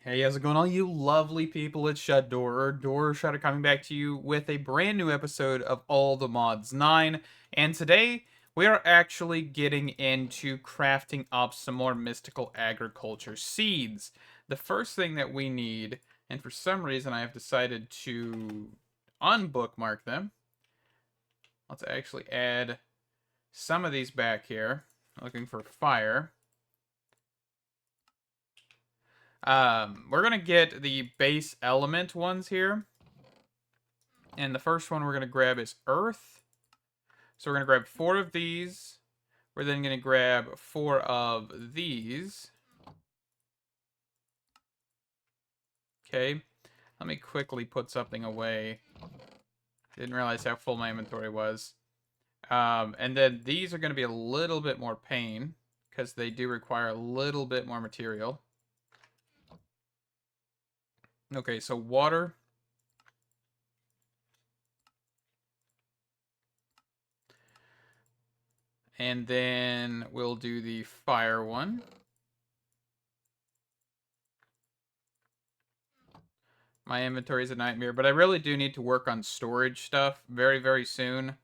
Hey, how's it going, all you lovely people? It's Door Shutter coming back to you with a brand new episode of All the Mods 9. And today, we are actually getting into crafting up some more mystical agriculture seeds. The first thing that we need, and for some reason I have decided to unbookmark them. Let's actually add some of these back here. Looking for fire. We're gonna get the base element ones here. And the first one we're gonna grab is earth. So we're gonna grab 4 of these. We're then gonna grab 4 of these. Okay. Let me quickly put something away. Didn't realize how full my inventory was. And then these are gonna be a little bit more pain, because they do require a little bit more material. Okay, so water. And then we'll do the fire one. My inventory is a nightmare, but I really do need to work on storage stuff very, very soon,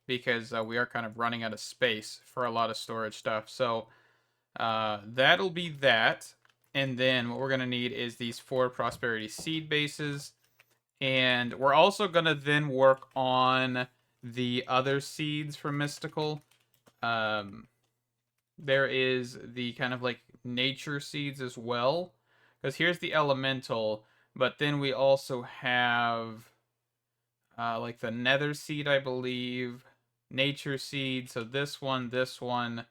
because we are kind of running out of space for a lot of storage stuff. So that'll be that. And then what we're going to need is these 4 prosperity seed bases. And we're also going to then work on the other seeds from Mystical. There is the kind of like nature seeds as well. Because here's the elemental, but then we also have like the nether seed, I believe, nature seed. So this one, this one.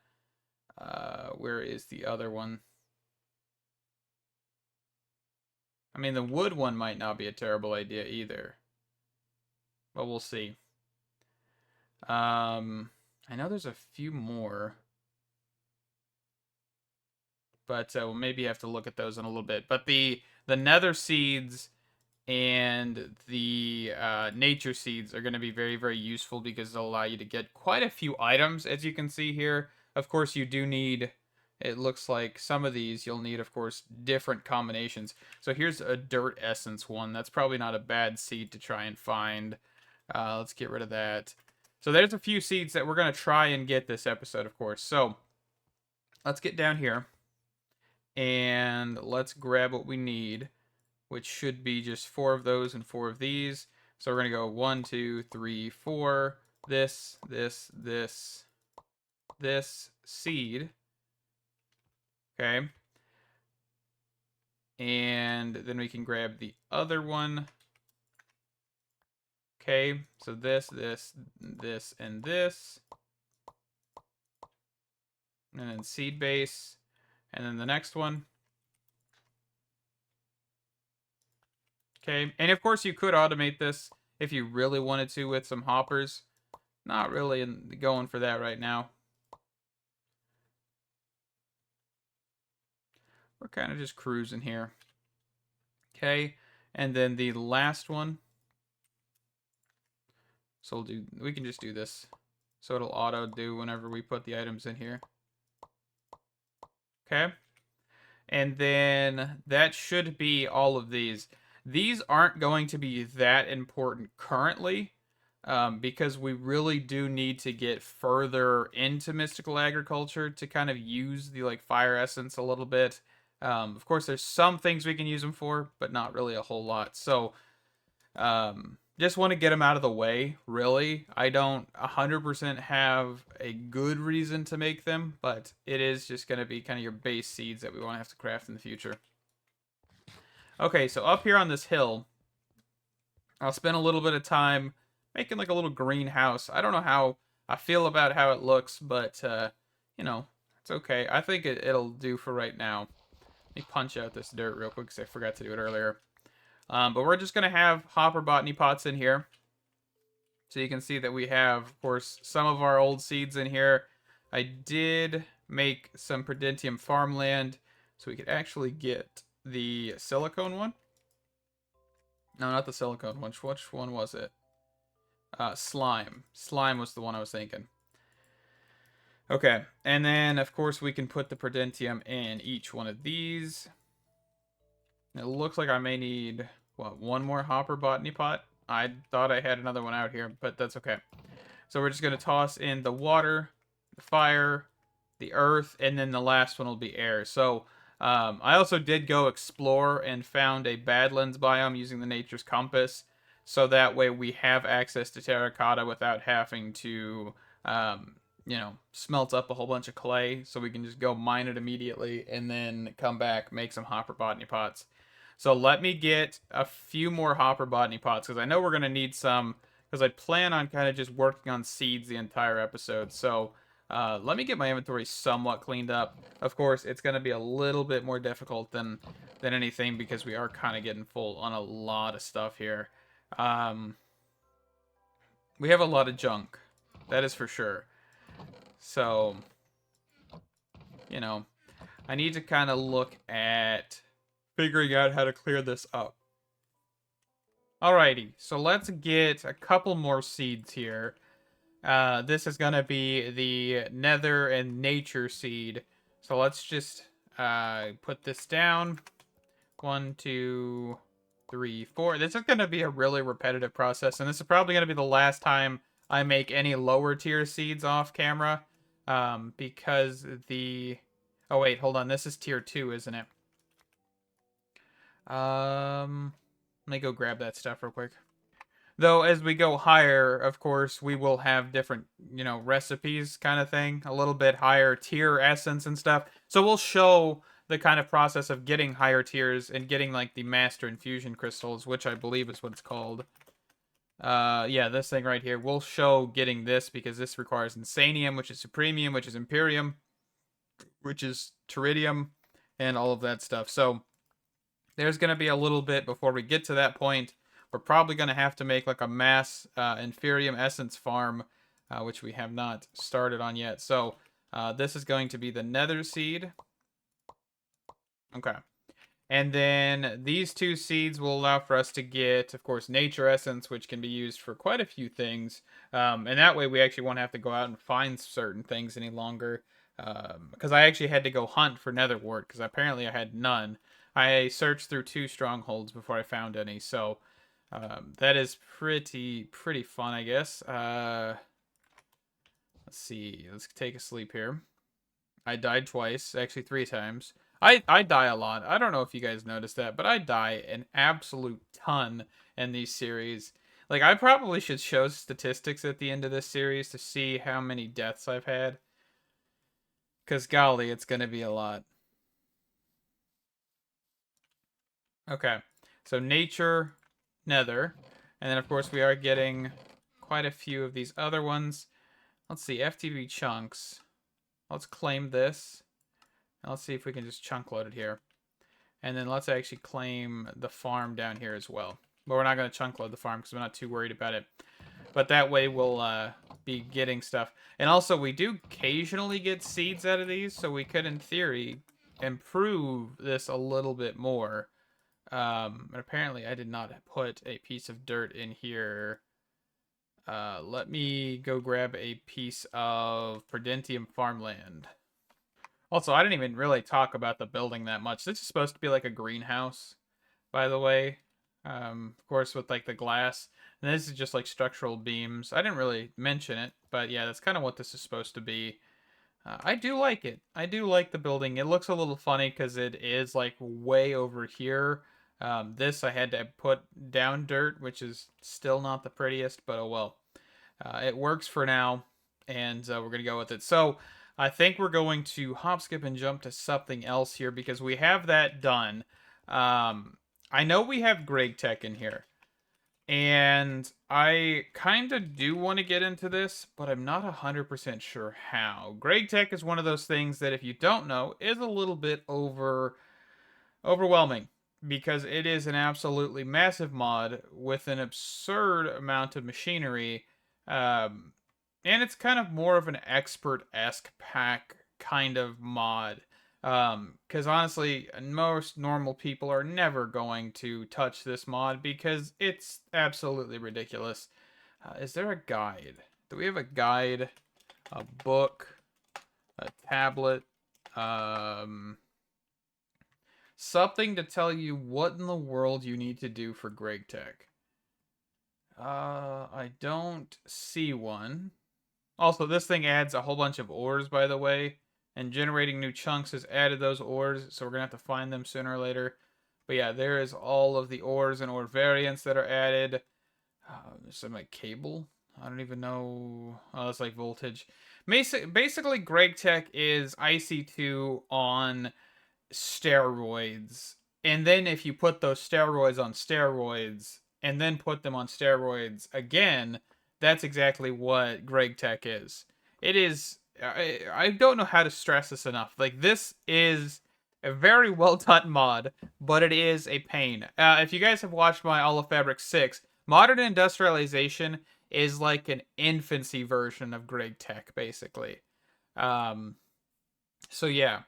Where is the other one? I mean, the wood one might not be a terrible idea either, but we'll see. I know there's a few more, but we'll maybe have to look at those in a little bit. But the nether seeds and the nature seeds are going to be very, very useful, because they'll allow you to get quite a few items, as you can see here. Of course, you do need, it looks like some of these you'll need, of course, different combinations. So here's a dirt essence one. That's probably not a bad seed to try and find. Let's get rid of that. So there's a few seeds that we're going to try and get this episode, of course. So let's get down here and let's grab what we need, which should be just 4 of those and 4 of these. So we're going to go 1, 2, 3, 4. This, seed. Okay. And then we can grab the other one. Okay, so this, and this. And then seed base. And then the next one. Okay, and of course you could automate this if you really wanted to with some hoppers. Not really going for that right now. We're kind of just cruising here. Okay, and then the last one. So we can just do this. So it'll auto do whenever we put the items in here. Okay. And then that should be all of these. These aren't going to be that important currently, because we really do need to get further into mystical agriculture to kind of use the like fire essence a little bit. Of course, there's some things we can use them for, but not really a whole lot. So just want to get them out of the way, really. I don't 100% have a good reason to make them, but it is just going to be kind of your base seeds that we want to have to craft in the future. Okay, so up here on this hill, I'll spend a little bit of time making like a little greenhouse. I don't know how I feel about how it looks, but, you know, it's okay. I think it'll do for right now. Let me punch out this dirt real quick, because I forgot to do it earlier. But we're just going to have hopper botany pots in here. So you can see that we have, of course, some of our old seeds in here. I did make some Prudentium farmland, so we could actually get the silicone one. No, not the silicone one. Which one was it? Slime. Slime was the one I was thinking. Okay, and then, of course, we can put the Prudentium in each one of these. It looks like I may need, what, one more hopper botany pot? I thought I had another one out here, but that's okay. So we're just going to toss in the water, the fire, the earth, and then the last one will be air. So I also did go explore and found a Badlands biome using the Nature's Compass. So that way we have access to terracotta without having to, smelt up a whole bunch of clay. So we can just go mine it immediately and then come back, make some hopper botany pots. So let me get a few more hopper botany pots because I know we're going to need some because I plan on kind of just working on seeds the entire episode. So let me get my inventory somewhat cleaned up. Of course, it's going to be a little bit more difficult than anything because we are kind of getting full on a lot of stuff here. Um, we have a lot of junk, that is for sure. So, you know, I need to kind of look at figuring out how to clear this up. Alrighty, so let's get a couple more seeds here. This is gonna be the Nether and Nature seed. So let's just put this down. 1, 2, 3, 4. This is gonna be a really repetitive process, and this is probably gonna be the last time I make any lower tier seeds off camera. Because the... Oh wait, hold on. This is tier 2, isn't it? Let me go grab that stuff real quick. Though, as we go higher, of course, we will have different, recipes kind of thing. A little bit higher tier essence and stuff. So we'll show the kind of process of getting higher tiers and getting, like, the master infusion crystals, which I believe is what it's called. Yeah, this thing right here. We'll show getting this because this requires Insanium, which is Supremium, which is Imperium, which is Teridium, and all of that stuff. So there's going to be a little bit before we get to that point. We're probably going to have to make like a mass Inferium Essence farm, which we have not started on yet. So this is going to be the Nether seed. Okay. And then these two seeds will allow for us to get, of course, Nature Essence, which can be used for quite a few things. And that way we actually won't have to go out and find certain things any longer. Because I actually had to go hunt for Nether Wart, because apparently I had none. I searched through 2 strongholds before I found any, so that is pretty fun, I guess. Let's see. Let's take a sleep here. I died twice, actually 3 times. I die a lot. I don't know if you guys noticed that, but I die an absolute ton in these series. Like, I probably should show statistics at the end of this series to see how many deaths I've had. Because, golly, it's going to be a lot. Okay. So, nature, nether. And then, of course, we are getting quite a few of these other ones. Let's see. FTB chunks. Let's claim this. And let's see if we can just chunk load it here. And then let's actually claim the farm down here as well. But we're not going to chunk load the farm because we're not too worried about it. But that way we'll be getting stuff. And also, we do occasionally get seeds out of these, so we could, in theory, improve this a little bit more. But apparently I did not put a piece of dirt in here. Let me go grab a piece of Prudentium farmland. Also, I didn't even really talk about the building that much. This is supposed to be like a greenhouse, by the way. Of course, with like the glass. And this is just like structural beams. I didn't really mention it, but yeah, that's kind of what this is supposed to be. I do like it. I do like the building. It looks a little funny because it is like way over here. This I had to put down dirt, which is still not the prettiest, but oh well. It works for now, and we're going to go with it. So I think we're going to hop, skip, and jump to something else here because we have that done. I know we have GregTech in here. And I kind of do want to get into this, but I'm not 100% sure how. GregTech is one of those things that, if you don't know, is a little bit overwhelming because it is an absolutely massive mod with an absurd amount of machinery. And it's kind of more of an expert-esque pack kind of mod. Because honestly, most normal people are never going to touch this mod because it's absolutely ridiculous. Is there a guide? Do we have a guide? A book? A tablet? something to tell you what in the world you need to do for GregTech. I don't see one. Also, this thing adds a whole bunch of ores, by the way, and generating new chunks has added those ores, so we're gonna have to find them sooner or later. But yeah, there is all of the ores and ore variants that are added. There's some like cable. I don't even know. Oh, it's like voltage. Basically, GregTech is IC2 on steroids. And then if you put those steroids on steroids and then put them on steroids again, that's exactly what GregTech is. It is. I don't know how to stress this enough. Like, this is a very well done mod, but it is a pain. If you guys have watched my All of Fabric 6, modern industrialization is like an infancy version of GregTech, basically. Um, so yeah,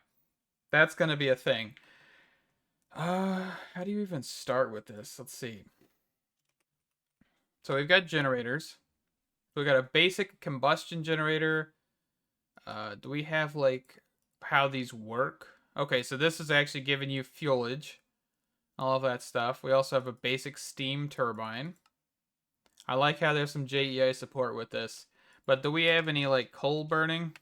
that's gonna be a thing. How do you even start with this? Let's see. So we've got generators. We got a basic combustion generator. Do we have like how these work? Okay, so this is actually giving you fuelage, all of that stuff. We also have a basic steam turbine. I like how there's some JEI support with this. But do we have any like coal burning?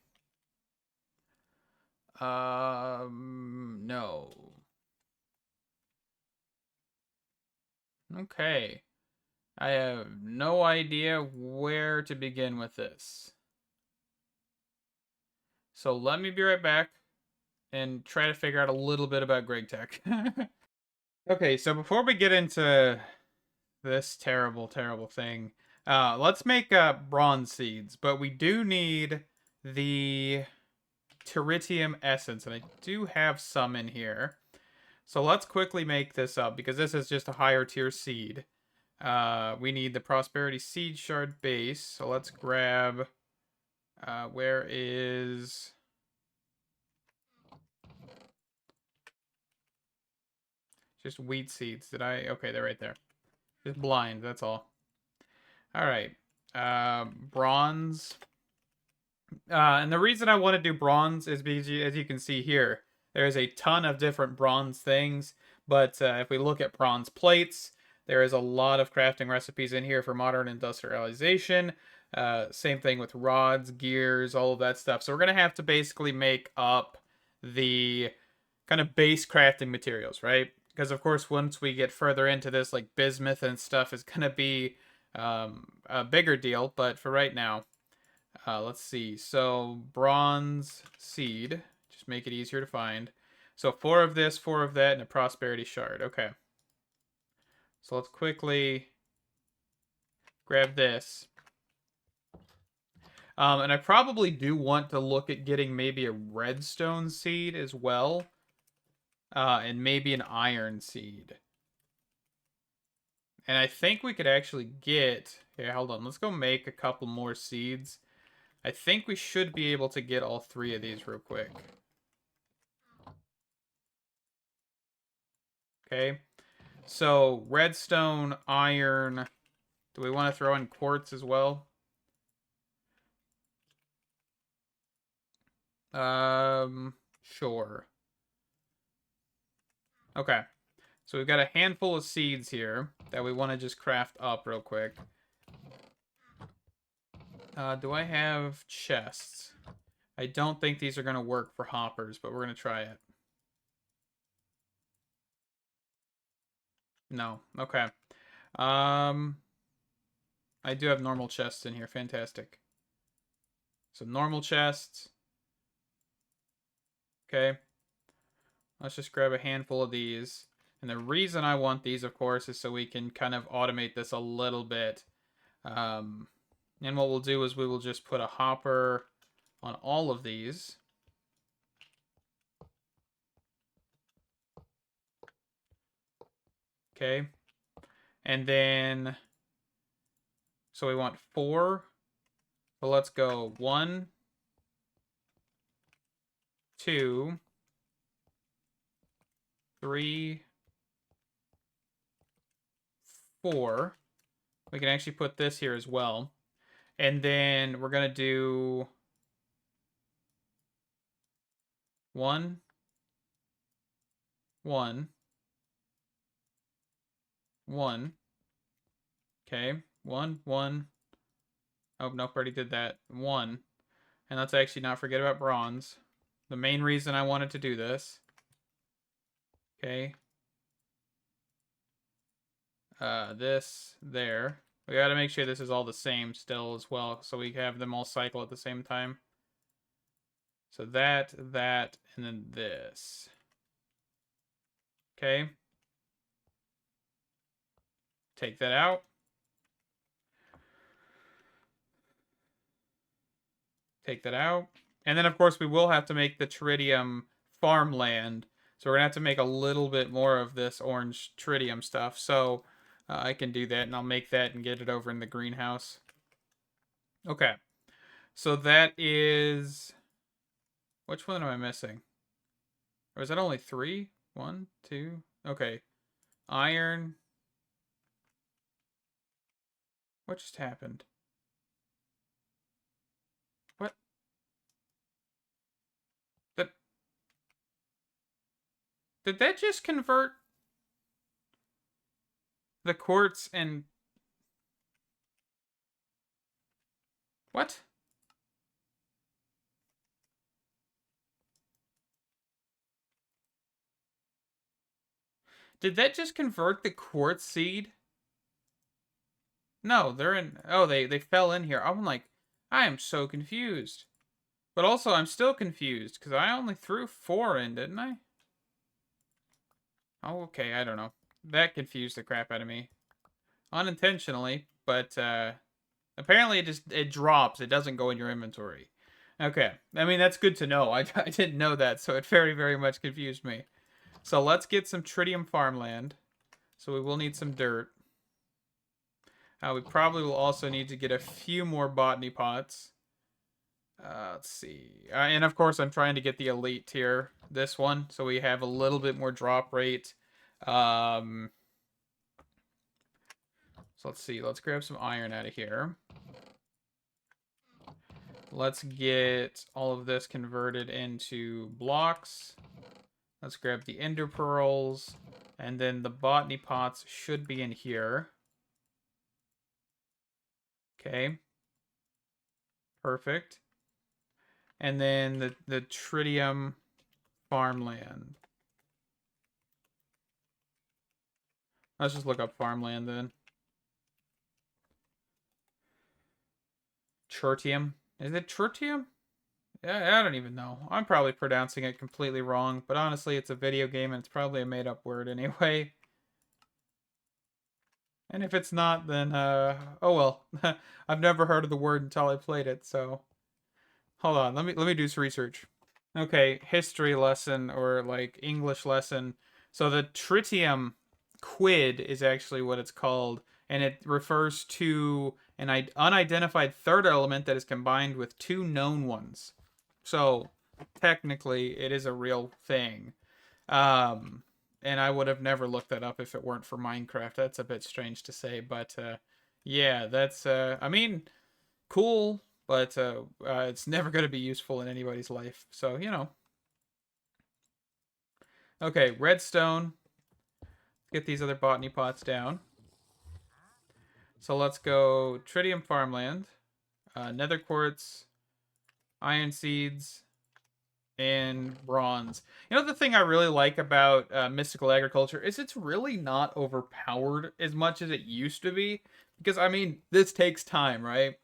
No. Okay. I have no idea where to begin with this. So let me be right back and try to figure out a little bit about GregTech. Okay, so before we get into this terrible, terrible thing, let's make bronze seeds. But we do need the teritium essence, and I do have some in here. So let's quickly make this up, because this is just a higher tier seed. We need the prosperity seed shard base. So let's grab... where is... Just wheat seeds. Did I... Okay, they're right there. Just blind, that's all. Alright. Bronze. And the reason I want to do bronze is because, as you can see here, there's a ton of different bronze things. But if we look at bronze plates, there is a lot of crafting recipes in here for modern industrialization. Same thing with rods, gears, all of that stuff. So we're going to have to basically make up the kind of base crafting materials, right? Because, of course, once we get further into this, like bismuth and stuff is going to be a bigger deal. But for right now, let's see. So bronze seed, just make it easier to find. So 4 of this, 4 of that, and a prosperity shard. Okay. So let's quickly grab this. And I probably do want to look at getting maybe a redstone seed as well. And maybe an iron seed. And I think we could actually get... Here, hold on. Let's go make a couple more seeds. I think we should be able to get all 3 of these real quick. Okay. So, redstone, iron. Do we want to throw in quartz as well? Sure. Okay. So we've got a handful of seeds here that we want to just craft up real quick. Do I have chests? I don't think these are going to work for hoppers, but we're going to try it. No. Okay. I do have normal chests in here. Fantastic. So normal chests. Okay. Let's just grab a handful of these. And the reason I want these, of course, is so we can kind of automate this a little bit. And what we'll do is we will just put a hopper on all of these. Okay. And then, so we want 4. So let's go 1, 2, 3, 4. We can actually put this here as well. And then we're going to do 1, 1, 1. Okay, 1, 1. Oh, nope, already did that. 1. And let's actually not forget about bronze. The main reason I wanted to do this. Okay. This, there. We gotta make sure this is all the same still as well, so we have them all cycle at the same time. So that, and then this. Okay. Take that out. Take that out. And then, of course, we will have to make the tritium farmland. So we're going to have to make a little bit more of this orange tritium stuff. So I can do that, and I'll make that and get it over in the greenhouse. Okay. So that is... Which one am I missing? Or is that only 3? 1, 2... Okay. Iron. What just happened? What? That... Did that just convert the quartz and... What? Did that just convert the quartz seed? No, they're in... Oh, they fell in here. I'm like, I am so confused. But also, I'm still confused, because I only threw 4 in, didn't I? Oh, okay, I don't know. That confused the crap out of me. Unintentionally, but apparently it drops. It doesn't go in your inventory. Okay, I mean, that's good to know. I didn't know that, so it very, very much confused me. So let's get some tritium farmland. So we will need some dirt. We probably will also need to get a few more botany pots. Let's see. And of course, I'm trying to get the elite tier, this one, so we have a little bit more drop rate. So let's see. Let's grab some iron out of here. Let's get all of this converted into blocks. Let's grab the ender pearls. And then the botany pots should be in here. Okay. Perfect. And then the tritium farmland. Let's just look up farmland then. Tritium. Is it tritium? Yeah, I don't even know. I'm probably pronouncing it completely wrong, but honestly, it's a video game and it's probably a made-up word anyway. And if it's not, then, oh well. I've never heard of the word until I played it, so... Hold on, let me do some research. Okay, history lesson, or, like, English lesson. So the tritium quid is actually what it's called, and it refers to an unidentified third element that is combined with 2 known ones. So, technically, it is a real thing. And I would have never looked that up if it weren't for Minecraft. That's a bit strange to say, but yeah, that's I mean, cool, but it's never going to be useful in anybody's life. So, you know. Okay, redstone. Get these other botany pots down. So let's go tritium farmland, nether quartz, iron seeds, and bronze. You know, the thing I really like about mystical agriculture is it's really not overpowered as much as it used to be. Because, I mean, this takes time, right?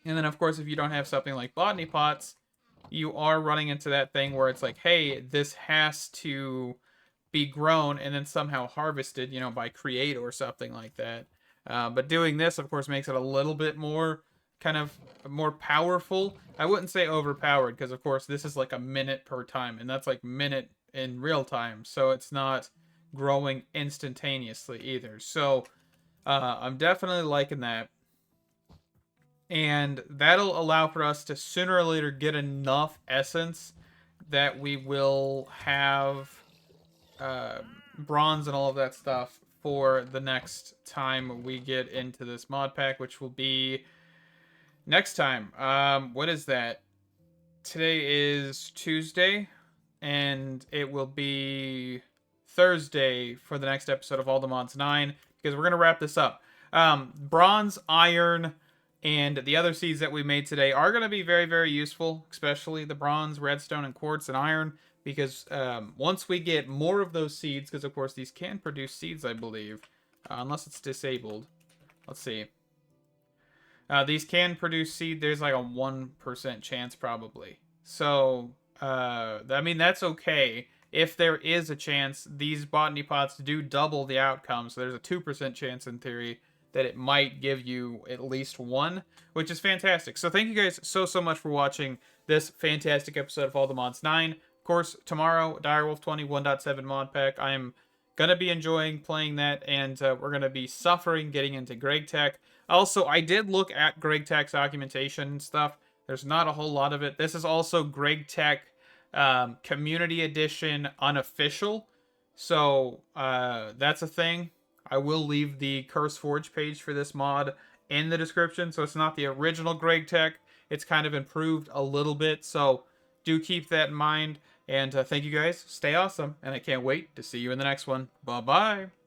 And then, of course, if you don't have something like botany pots, you are running into that thing where it's like, hey, this has to be grown and then somehow harvested, you know, by Create or something like that. But doing this, of course, makes it a little bit more kind of more powerful. I wouldn't say overpowered because, of course, this is like a minute per time, and that's like minute in real time, so it's not growing instantaneously either. So I'm definitely liking that. And that'll allow for us to sooner or later get enough essence that we will have uh, bronze and all of that stuff for the next time we get into this mod pack, which will be next time. What is that? Today is Tuesday, and it will be Thursday for the next episode of All the Mods 9, because we're going to wrap this up. Bronze, iron, and the other seeds that we made today are going to be very, very useful, especially the bronze, redstone, and quartz and iron, because once we get more of those seeds, because of course these can produce seeds, I believe, unless it's disabled. Let's see. These can produce seed. There's like a 1% chance probably. So, I mean, that's okay. If there is a chance, these botany pots do double the outcome. So there's a 2% chance in theory that it might give you at least one, which is fantastic. So thank you guys so much for watching this fantastic episode of All the Mods 9. Of course, tomorrow, Direwolf 20 1.7 Modpack. I am going to be enjoying playing that, and we're going to be suffering getting into GregTech. Also, I did look at GregTech's documentation and stuff. There's not a whole lot of it. This is also GregTech Community Edition unofficial. So that's a thing. I will leave the Curse Forge page for this mod in the description. So it's not the original GregTech. It's kind of improved a little bit. So do keep that in mind. And thank you guys. Stay awesome. And I can't wait to see you in the next one. Bye-bye.